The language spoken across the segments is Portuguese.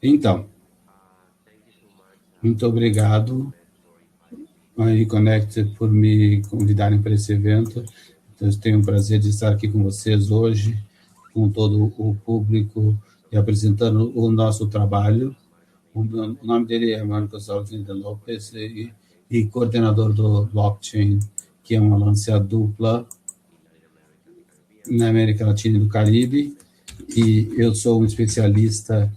Então, muito obrigado a Reconnect por me convidarem para esse evento. Eu tenho o prazer de estar aqui com vocês hoje, com todo o público e apresentando o nosso trabalho. O nome dele é Marcos Alves Lopes e coordenador do blockchain, que é uma lança dupla na América Latina e do Caribe, e eu sou um especialista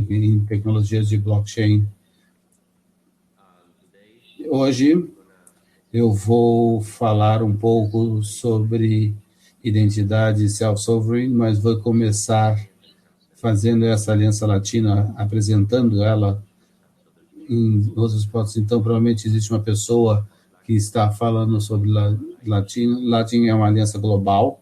em tecnologias de blockchain. Hoje eu vou falar um pouco sobre identidade self-sovereign, mas vou começar fazendo essa aliança latina, apresentando ela em outros pontos. Então, provavelmente existe uma pessoa que está falando sobre Latin. Latin é uma aliança global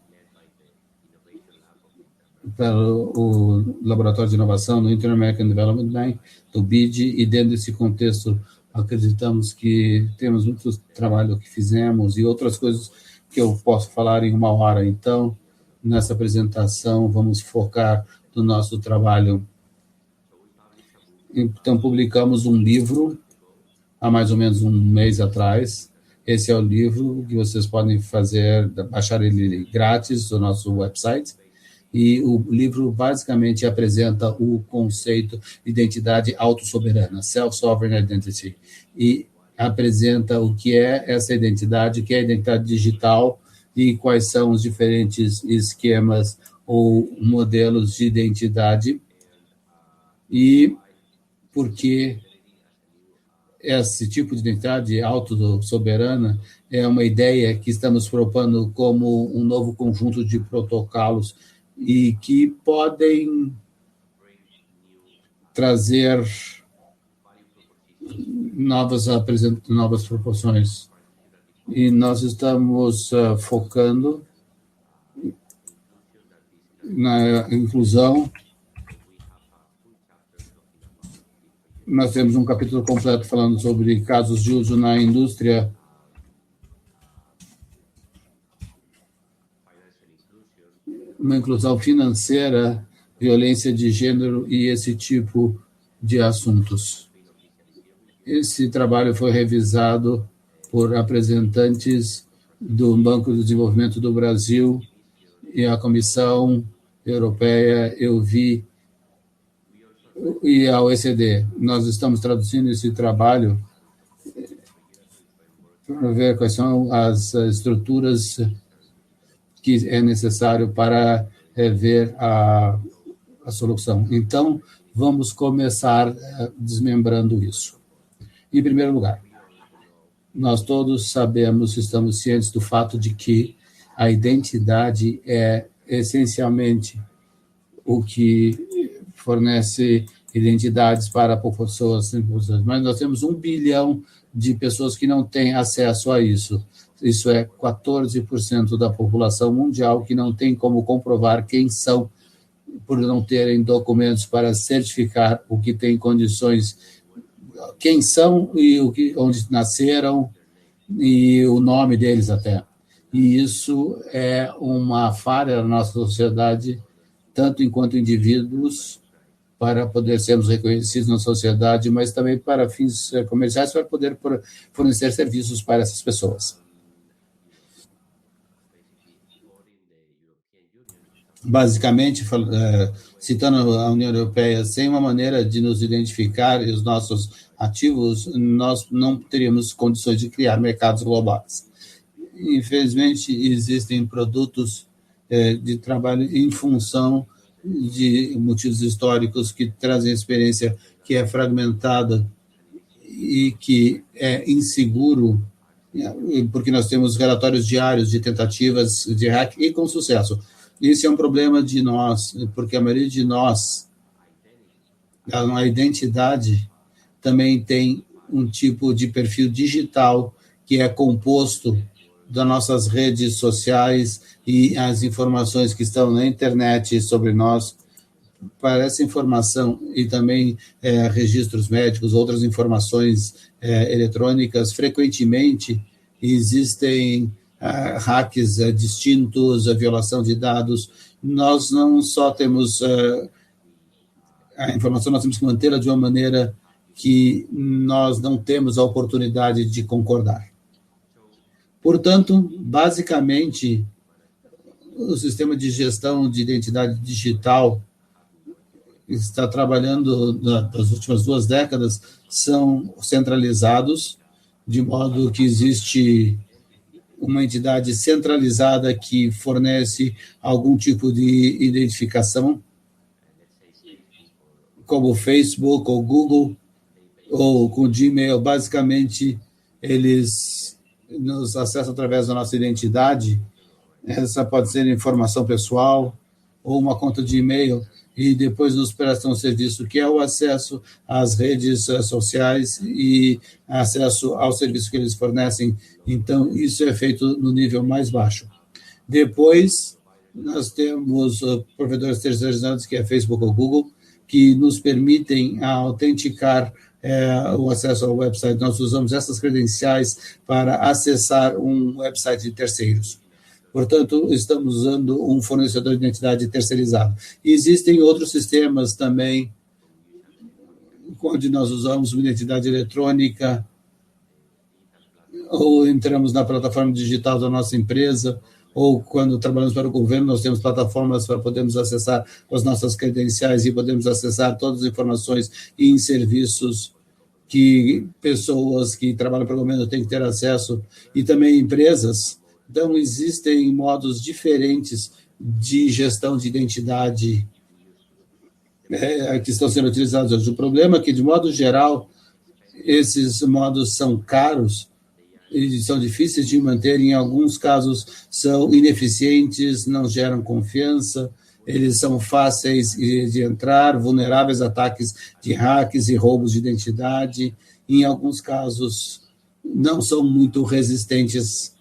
pelo Laboratório de Inovação no Inter-American Development Bank, do BID, e dentro desse contexto acreditamos que temos muito trabalho que fizemos e outras coisas que eu posso falar em uma hora. Então, nessa apresentação, vamos focar no nosso trabalho. Então, publicamos um livro há mais ou menos um mês atrás. Esse é o livro que vocês podem baixar ele grátis do nosso website. E o livro basicamente apresenta o conceito de identidade autossoberana, Self-Sovereign Identity, e apresenta o que é essa identidade, o que é a identidade digital e quais são os diferentes esquemas ou modelos de identidade e por que esse tipo de identidade autossoberana é uma ideia que estamos propondo como um novo conjunto de protocolos e que podem trazer novas proporções. E nós estamos focando na inclusão. Nós temos um capítulo completo falando sobre casos de uso na indústria uma inclusão financeira, violência de gênero e esse tipo de assuntos. Esse trabalho foi revisado por representantes do Banco de Desenvolvimento do Brasil e a Comissão Europeia, eu vi, e a OECD. Nós estamos traduzindo esse trabalho para ver quais são as estruturas que é necessário para ver a solução. Então, vamos começar desmembrando isso. Em primeiro lugar, nós todos sabemos, estamos cientes do fato de que a identidade é essencialmente o que fornece identidades para pessoas, mas nós temos 1 bilhão de pessoas que não têm acesso a isso. Isso é 14% da população mundial que não tem como comprovar quem são, por não terem documentos para certificar o que tem condições, quem são e onde nasceram e o nome deles até. E isso é uma falha na nossa sociedade, tanto enquanto indivíduos, para poder sermos reconhecidos na sociedade, mas também para fins comerciais, para poder fornecer serviços para essas pessoas. Basicamente, citando a União Europeia, sem uma maneira de nos identificar e os nossos ativos, nós não teríamos condições de criar mercados globais. Infelizmente, existem produtos de trabalho em função de motivos históricos que trazem experiência que é fragmentada e que é inseguro, porque nós temos relatórios diários de tentativas de hack e com sucesso. Esse é um problema de nós, porque a maioria de nós, a identidade também tem um tipo de perfil digital que é composto das nossas redes sociais e as informações que estão na internet sobre nós. Para essa informação e também registros médicos, outras informações eletrônicas, frequentemente existem hacks distintos, a violação de dados. Nós não só temos a informação, nós temos que mantê-la de uma maneira que nós não temos a oportunidade de concordar. Portanto, basicamente, o sistema de gestão de identidade digital está trabalhando nas últimas 2 décadas, são centralizados, de modo que existe uma entidade centralizada que fornece algum tipo de identificação, como o Facebook ou Google, ou com o Gmail. Basicamente, eles nos acessam através da nossa identidade. Essa pode ser informação pessoal ou uma conta de e-mail, e depois nos prestam um serviço que é o acesso às redes sociais e acesso ao serviço que eles fornecem. Então, isso é feito no nível mais baixo. Depois, nós temos provedores terceirizados, que é Facebook ou Google, que nos permitem autenticar o acesso ao website. Nós usamos essas credenciais para acessar um website de terceiros. Portanto, estamos usando um fornecedor de identidade terceirizado. E existem outros sistemas também, onde nós usamos uma identidade eletrônica, ou entramos na plataforma digital da nossa empresa, ou quando trabalhamos para o governo, nós temos plataformas para podermos acessar as nossas credenciais e podemos acessar todas as informações em serviços que pessoas que trabalham para o governo têm que ter acesso, e também empresas. Então, existem modos diferentes de gestão de identidade que estão sendo utilizados hoje. O problema é que, de modo geral, esses modos são caros e são difíceis de manter. Em alguns casos, são ineficientes, não geram confiança, eles são fáceis de entrar, vulneráveis a ataques de hacks e roubos de identidade. Em alguns casos, não são muito resistentes.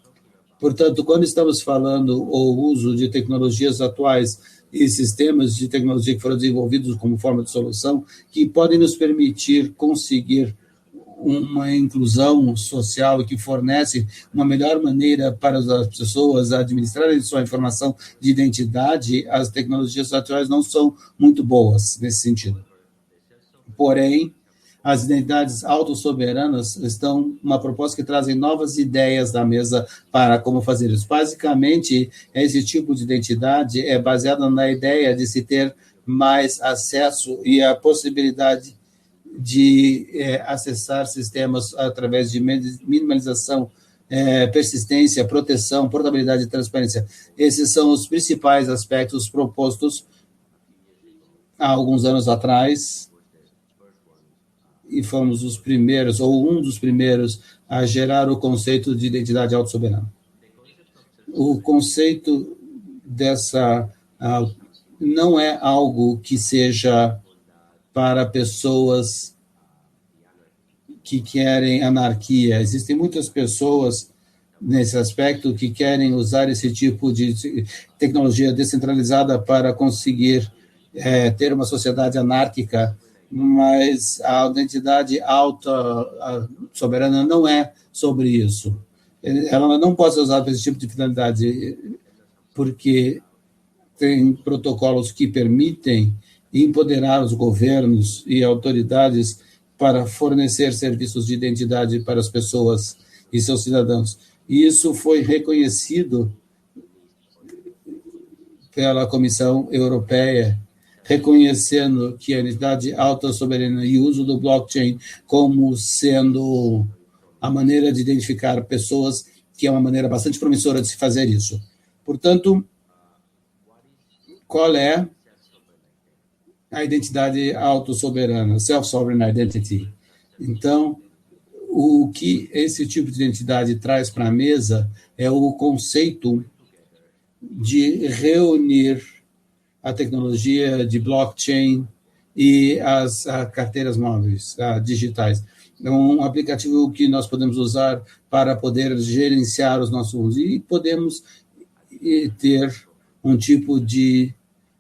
Portanto, quando estamos falando o uso de tecnologias atuais e sistemas de tecnologia que foram desenvolvidos como forma de solução, que podem nos permitir conseguir uma inclusão social e que fornece uma melhor maneira para as pessoas administrarem sua informação de identidade, as tecnologias atuais não são muito boas nesse sentido. Porém, as identidades autossoberanas estão uma proposta que trazem novas ideias da mesa para como fazer isso. Basicamente, esse tipo de identidade é baseado na ideia de se ter mais acesso e a possibilidade de acessar sistemas através de minimalização, persistência, proteção, portabilidade e transparência. Esses são os principais aspectos propostos há alguns anos atrás, e fomos os primeiros, ou um dos primeiros, a gerar o conceito de identidade autossoberana. O conceito dessa não é algo que seja para pessoas que querem anarquia. Existem muitas pessoas nesse aspecto que querem usar esse tipo de tecnologia descentralizada para conseguir ter uma sociedade anárquica, mas a identidade soberana não é sobre isso. Ela não pode ser usada para esse tipo de finalidade, porque tem protocolos que permitem empoderar os governos e autoridades para fornecer serviços de identidade para as pessoas e seus cidadãos. E isso foi reconhecido pela Comissão Europeia, reconhecendo que a identidade autossoberana e o uso do blockchain como sendo a maneira de identificar pessoas, que é uma maneira bastante promissora de se fazer isso. Portanto, qual é a identidade autossoberana, self-sovereign identity? Então, o que esse tipo de identidade traz para a mesa é o conceito de reunir a tecnologia de blockchain e as carteiras móveis digitais. É um aplicativo que nós podemos usar para poder gerenciar os nossos usos, e podemos ter um tipo de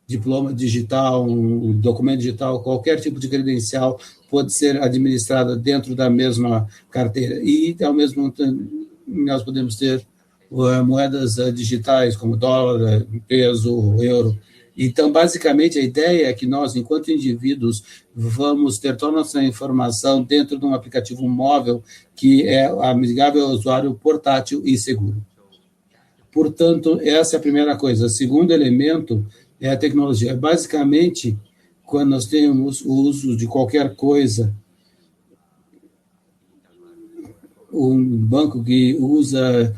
diploma digital, um documento digital, qualquer tipo de credencial pode ser administrada dentro da mesma carteira. E, ao mesmo tempo, nós podemos ter moedas digitais, como dólar, peso, euro. Então, basicamente, a ideia é que nós, enquanto indivíduos, vamos ter toda a nossa informação dentro de um aplicativo móvel que é amigável ao usuário, portátil e seguro. Portanto, essa é a primeira coisa. O segundo elemento é a tecnologia. Basicamente, quando nós temos o uso de qualquer coisa, um banco que usa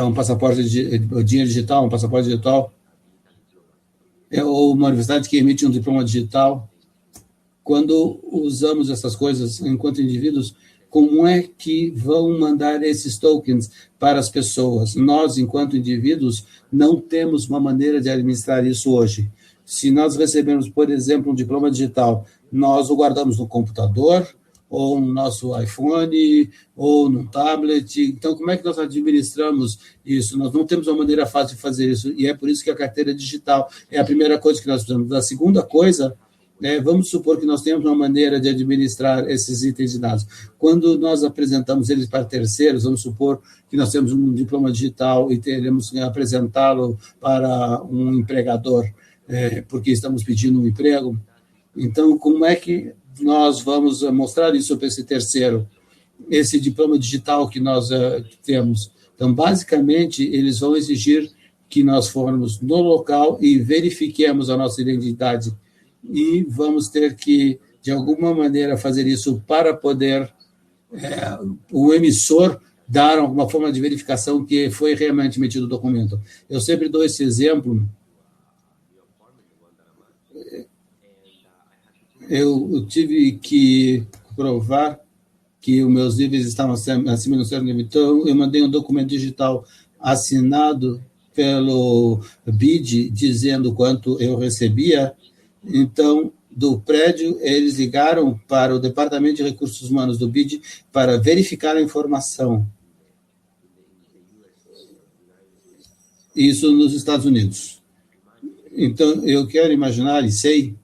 um passaporte, dinheiro digital, um passaporte digital, ou uma universidade que emite um diploma digital, quando usamos essas coisas enquanto indivíduos, como é que vão mandar esses tokens para as pessoas? Nós, enquanto indivíduos, não temos uma maneira de administrar isso hoje. Se nós recebemos, por exemplo, um diploma digital, nós o guardamos no computador, ou no nosso iPhone, ou no tablet. Então, como é que nós administramos isso? Nós não temos uma maneira fácil de fazer isso, e é por isso que a carteira digital é a primeira coisa que nós precisamos. A segunda coisa, vamos supor que nós temos uma maneira de administrar esses itens de dados. Quando nós apresentamos eles para terceiros, vamos supor que nós temos um diploma digital e teremos que apresentá-lo para um empregador, porque estamos pedindo um emprego. Então, como é que nós vamos mostrar isso para esse terceiro, esse diploma digital que nós temos? Então, basicamente, eles vão exigir que nós formos no local e verifiquemos a nossa identidade, e vamos ter que, de alguma maneira, fazer isso para poder o emissor dar alguma forma de verificação que foi realmente emitido o documento. Eu sempre dou esse exemplo. Eu tive que provar que os meus níveis estavam acima do certo nível. Então, eu mandei um documento digital assinado pelo BID, dizendo quanto eu recebia. Então, do prédio, eles ligaram para o Departamento de Recursos Humanos do BID para verificar a informação. Isso nos Estados Unidos. Então, eu quero imaginar e sei,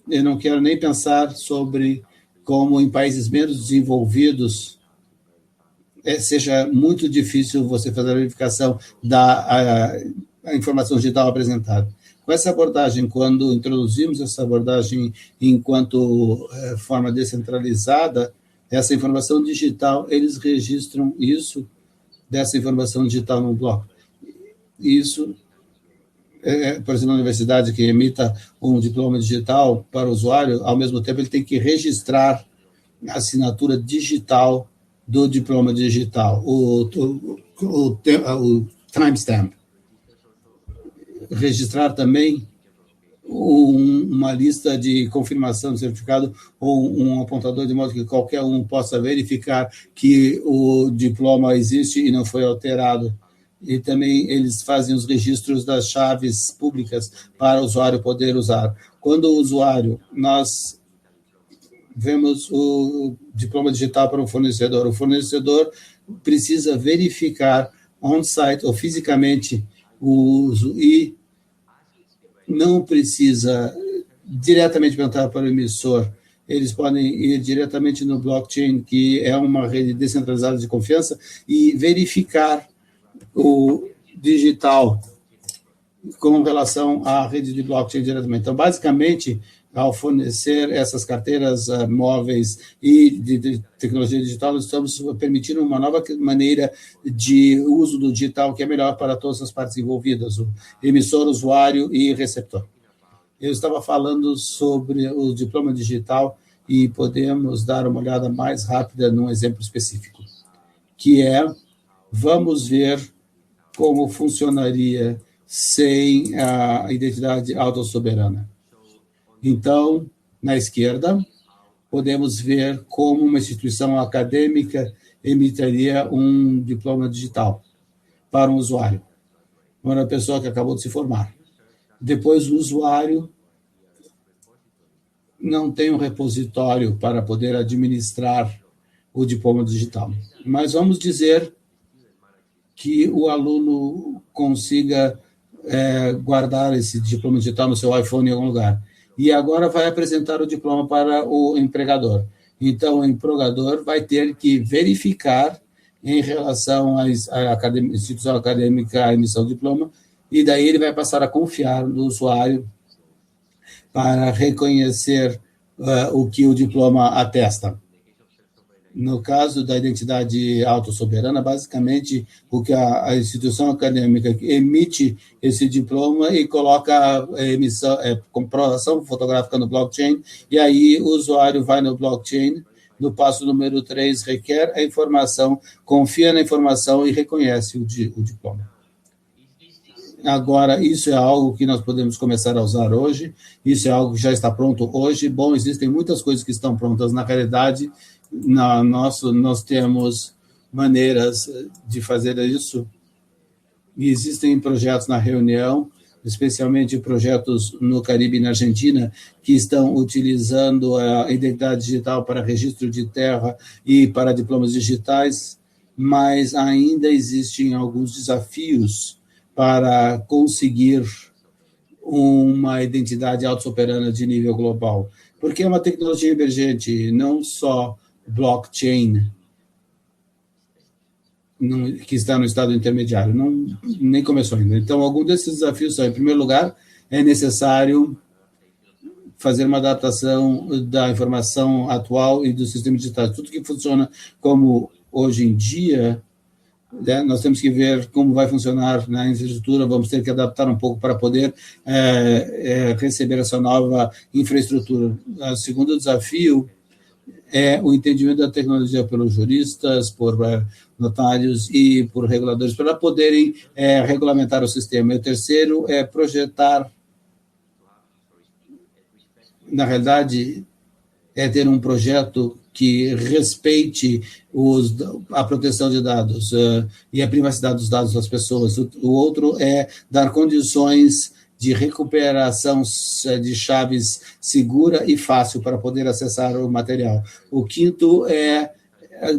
eu não quero nem pensar sobre como em países menos desenvolvidos seja muito difícil você fazer a verificação da informação digital apresentada. Com essa abordagem, quando introduzimos essa abordagem enquanto forma descentralizada, essa informação digital, eles registram isso, dessa informação digital no bloco. Isso, por exemplo, na universidade que emita um diploma digital para o usuário, ao mesmo tempo ele tem que registrar a assinatura digital do diploma digital, o timestamp. Registrar também uma lista de confirmação de certificado ou um apontador de modo que qualquer um possa verificar que o diploma existe e não foi alterado. E também eles fazem os registros das chaves públicas para o usuário poder usar. Quando o usuário, nós vemos o diploma digital para o fornecedor precisa verificar on-site ou fisicamente o uso e não precisa diretamente perguntar para o emissor. Eles podem ir diretamente no blockchain, que é uma rede descentralizada de confiança, e verificar o digital com relação à rede de blockchain diretamente. Então, basicamente, ao fornecer essas carteiras móveis e de tecnologia digital, nós estamos permitindo uma nova maneira de uso do digital que é melhor para todas as partes envolvidas, o emissor, usuário e receptor. Eu estava falando sobre o diploma digital e podemos dar uma olhada mais rápida num exemplo específico, que é, vamos ver como funcionaria sem a identidade autossoberana. Então, na esquerda, podemos ver como uma instituição acadêmica emitiria um diploma digital para um usuário, uma pessoa que acabou de se formar. Depois, o usuário não tem um repositório para poder administrar o diploma digital. Mas vamos dizer que o aluno consiga guardar esse diploma digital no seu iPhone em algum lugar. E agora vai apresentar o diploma para o empregador. Então, o empregador vai ter que verificar em relação à instituição acadêmica, à emissão de diploma, e daí ele vai passar a confiar no usuário para reconhecer o que o diploma atesta. No caso da identidade autossoberana, basicamente, o que a instituição acadêmica emite esse diploma e coloca a emissão, comprovação fotográfica no blockchain, e aí o usuário vai no blockchain, no passo número 3, requer a informação, confia na informação e reconhece o diploma. Agora, isso é algo que nós podemos começar a usar hoje, isso é algo que já está pronto hoje. Bom, existem muitas coisas que estão prontas na realidade. Nós temos maneiras de fazer isso, e existem projetos na reunião, especialmente projetos no Caribe e na Argentina, que estão utilizando a identidade digital para registro de terra e para diplomas digitais, mas ainda existem alguns desafios para conseguir uma identidade autossoberana de nível global, porque é uma tecnologia emergente, não só blockchain, que está no estado intermediário, nem começou ainda. Então, alguns desses desafios são, em primeiro lugar, é necessário fazer uma adaptação da informação atual e dos sistemas digitais. Tudo que funciona como hoje em dia, né, nós temos que ver como vai funcionar na infraestrutura, vamos ter que adaptar um pouco para poder receber essa nova infraestrutura. O segundo desafio é o entendimento da tecnologia pelos juristas, por notários e por reguladores, para poderem regulamentar o sistema. E o terceiro é projetar, na realidade, é ter um projeto que respeite a proteção de dados e a privacidade dos dados das pessoas. O outro é dar condições de recuperação de chaves segura e fácil para poder acessar o material. O quinto é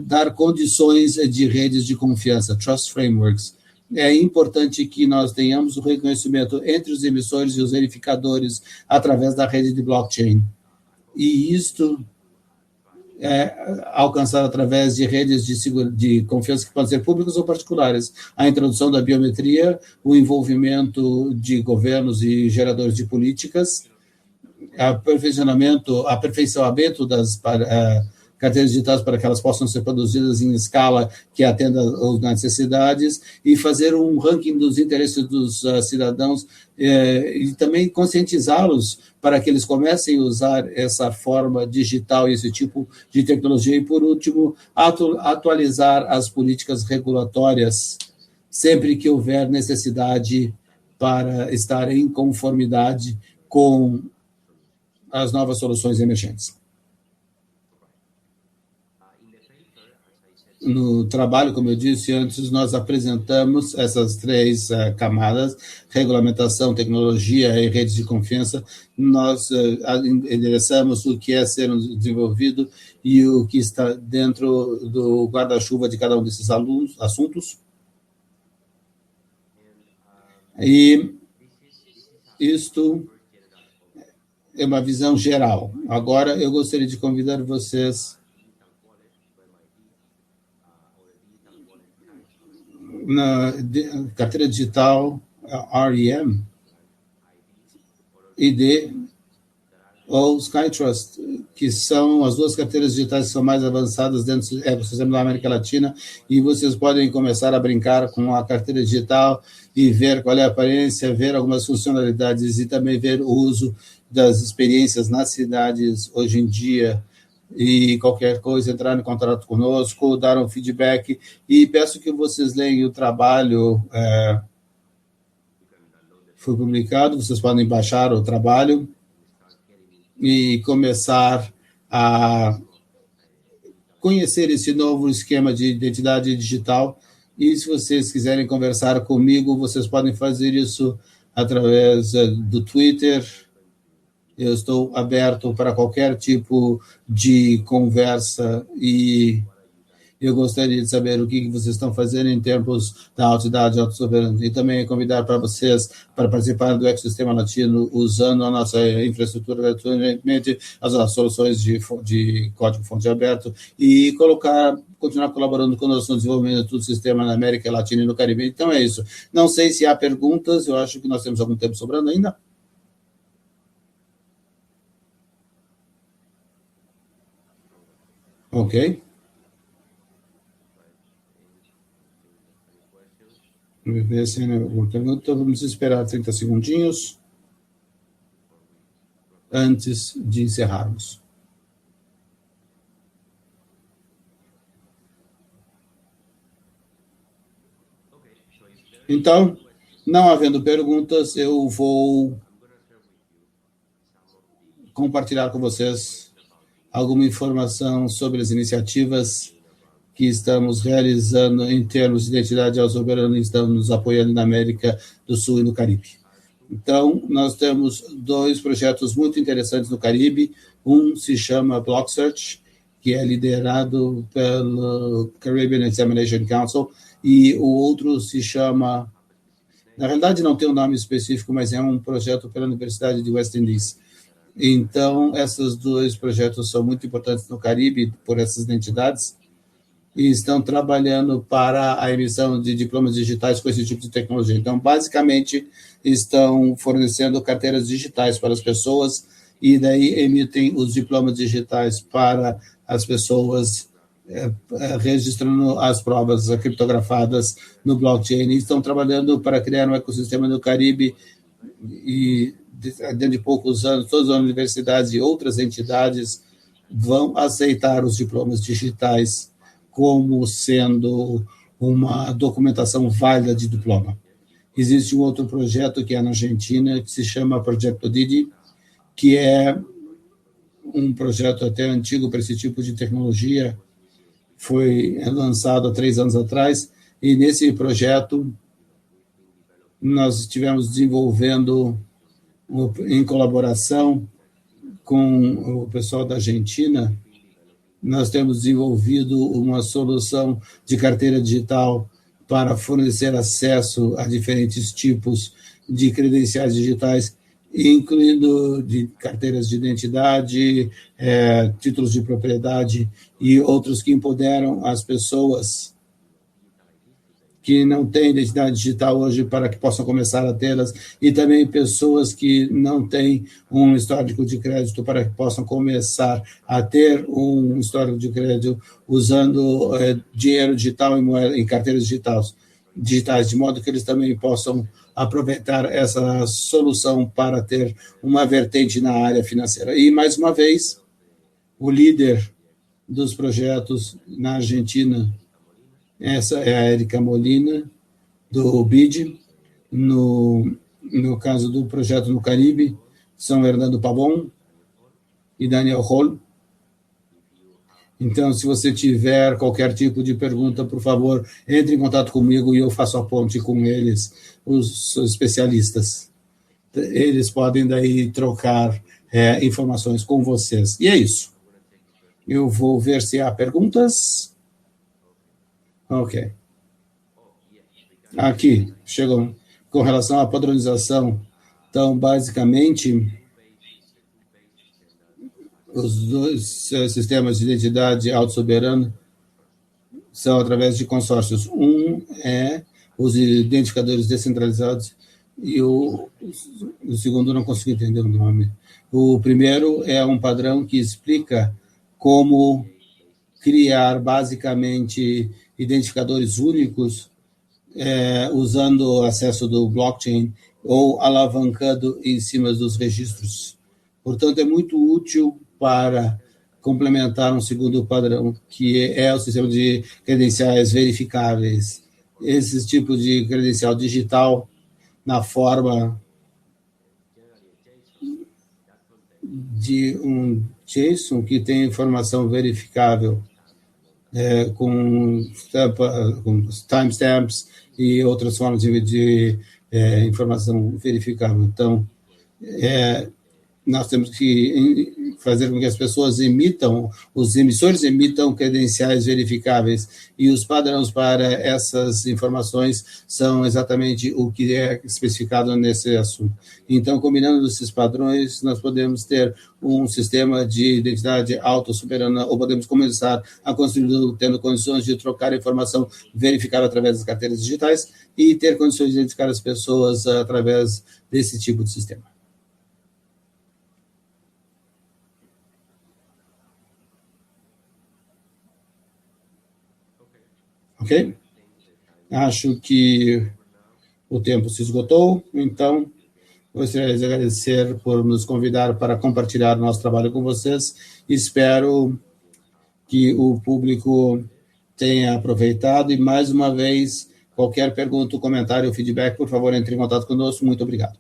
dar condições de redes de confiança, trust frameworks. É importante que nós tenhamos o reconhecimento entre os emissores e os verificadores através da rede de blockchain. E isto é alcançado através de redes de confiança que podem ser públicas ou particulares. A introdução da biometria, o envolvimento de governos e geradores de políticas, aperfeiçoamento das carteiras digitais para que elas possam ser produzidas em escala que atenda às necessidades, e fazer um ranking dos interesses dos cidadãos e também conscientizá-los para que eles comecem a usar essa forma digital e esse tipo de tecnologia. E, por último, atualizar as políticas regulatórias sempre que houver necessidade para estar em conformidade com as novas soluções emergentes. No trabalho, como eu disse antes, nós apresentamos essas três camadas: regulamentação, tecnologia e redes de confiança. Nós endereçamos o que é ser desenvolvido e o que está dentro do guarda-chuva de cada um desses assuntos. E isto é uma visão geral. Agora, eu gostaria de convidar vocês na carteira digital REM, ID ou Skytrust, que são as duas carteiras digitais que são mais avançadas dentro do ecossistema da América Latina, e vocês podem começar a brincar com a carteira digital e ver qual é a aparência, ver algumas funcionalidades e também ver o uso das experiências nas cidades hoje em dia. E qualquer coisa, entrar em contato conosco, dar um feedback, e peço que vocês leiam o trabalho, foi publicado, vocês podem baixar o trabalho e começar a conhecer esse novo esquema de identidade digital. E se vocês quiserem conversar comigo, vocês podem fazer isso através do Twitter. Eu estou aberto para qualquer tipo de conversa, e Eu gostaria de saber o que vocês estão fazendo em termos da autoridade autossoberana e também convidar para vocês para participar do ecossistema latino usando a nossa infraestrutura gratuitamente, as soluções de código-fonte aberto e continuar colaborando conosco no desenvolvimento do sistema na América Latina e no Caribe. Então é isso. Não sei se há perguntas, eu acho que nós temos algum tempo sobrando ainda. Ok. Vamos esperar 30 segundinhos antes de encerrarmos. Então, não havendo perguntas, eu vou compartilhar com vocês alguma informação sobre as iniciativas que estamos realizando em termos de identidade autossoberana e estamos nos apoiando na América do Sul e no Caribe. Então, nós temos 2 projetos muito interessantes no Caribe. Um se chama Block Search, que é liderado pelo Caribbean Examination Council, e o outro se chama, na realidade não tem um nome específico, mas é um projeto pela Universidade de West Indies. Então, esses 2 projetos são muito importantes no Caribe por essas entidades e estão trabalhando para a emissão de diplomas digitais com esse tipo de tecnologia. Então, basicamente, estão fornecendo carteiras digitais para as pessoas e daí emitem os diplomas digitais para as pessoas, registrando as provas criptografadas no blockchain. E estão trabalhando para criar um ecossistema no Caribe e dentro de poucos anos, todas as universidades e outras entidades vão aceitar os diplomas digitais como sendo uma documentação válida de diploma. Existe um outro projeto que é na Argentina, que se chama Projeto Didi, que é um projeto até antigo para esse tipo de tecnologia, foi lançado há 3 anos atrás, e nesse projeto nós estivemos desenvolvendo, em colaboração com o pessoal da Argentina, nós temos desenvolvido uma solução de carteira digital para fornecer acesso a diferentes tipos de credenciais digitais, incluindo de carteiras de identidade, títulos de propriedade e outros que empoderam as pessoas que não têm identidade digital hoje para que possam começar a tê-las, e também pessoas que não têm um histórico de crédito para que possam começar a ter um histórico de crédito usando dinheiro digital em carteiras digitais, de modo que eles também possam aproveitar essa solução para ter uma vertente na área financeira. E, mais uma vez, o líder dos projetos na Argentina, essa é a Érica Molina, do BID. No caso do projeto no Caribe, são Hernando Pavon e Daniel Hall. Então, se você tiver qualquer tipo de pergunta, por favor, entre em contato comigo e eu faço a ponte com eles, os especialistas. Eles podem daí trocar informações com vocês. E é isso. Eu vou ver se há perguntas. Ok. Aqui, chegou com relação à padronização. Então, basicamente, os 2 sistemas de identidade autossoberana são através de consórcios. Um é os identificadores descentralizados e o segundo não consegui entender o nome. O primeiro é um padrão que explica como criar, basicamente, identificadores únicos usando o acesso do blockchain ou alavancando em cima dos registros. Portanto, é muito útil para complementar um segundo padrão, que é o sistema de credenciais verificáveis. Esse tipo de credencial digital na forma de um JSON que tem informação verificável, com timestamps e outras formas de informação verificável. Então, nós temos que fazer com que as pessoas os emissores emitam credenciais verificáveis, e os padrões para essas informações são exatamente o que é especificado nesse assunto. Então, combinando esses padrões, nós podemos ter um sistema de identidade autossoberana, ou podemos começar a construir tendo condições de trocar informação verificável através das carteiras digitais e ter condições de identificar as pessoas através desse tipo de sistema. Ok? Acho que o tempo se esgotou, então gostaria de agradecer por nos convidar para compartilhar nosso trabalho com vocês. Espero que o público tenha aproveitado e, mais uma vez, qualquer pergunta, comentário ou feedback, por favor, entre em contato conosco. Muito obrigado.